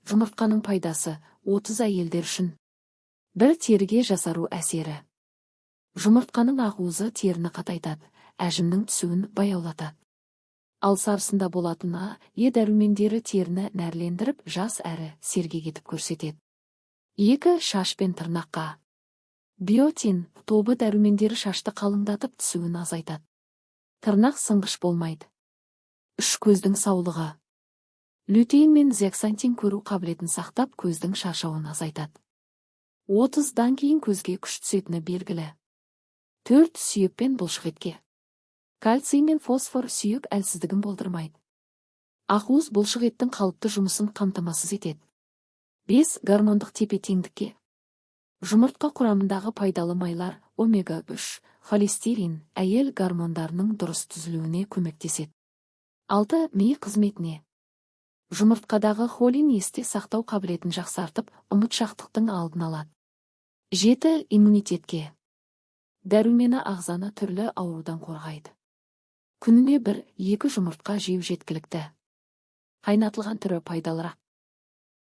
Жұмыртқаның пайдасы 30 әйелдер үшін. Бір теріге жасару әсері. Жұмыртқаның ақуызы теріні қатайтады, әжімнің түсуін баяулатады. Ал сарысында болатын Е дәрумендері теріні нәрлендіріп, жас әрі сергек етіп көрсетеді. 2. Шаш пен тырнаққа. Биотин тобы дәрумендері шашты қалыңдатып, түсуін азайтады. Тырнақ сынғыш болмайды. 3. Көздің саулығы. Лютеин мен зеаксантин көру қабілетін сақтап, көздің шаршауын азайтады. 30-дан кейін көзге күш түсетіні белгілі. 4. Сүйек пен бұлшықетке. Кальций мен фосфор сүйек әлсіздігін болдырмайды. Ақуыз бұлшықеттің қалыпты жұмысын қамтамасыз етеді. 5. Гормондық тепе-теңдікке. Жұмыртқа құрамындағы пайдалы майлар омега-3, холестерин, әйел гормондарының дұрыс түзілуіне көмектеседі. 6. Ми қызметіне. Жұмыртқадағы холин есте сақтау қабілетін жақсартып, ұмытшақтықтың алдын алады. 7. Иммунитетке. Дәрумені ағзаны түрлі аурудан қорғайды. Күніне 1-2 жұмыртқа жеу жеткілікті. Қайнатылған түрі пайдалырақ.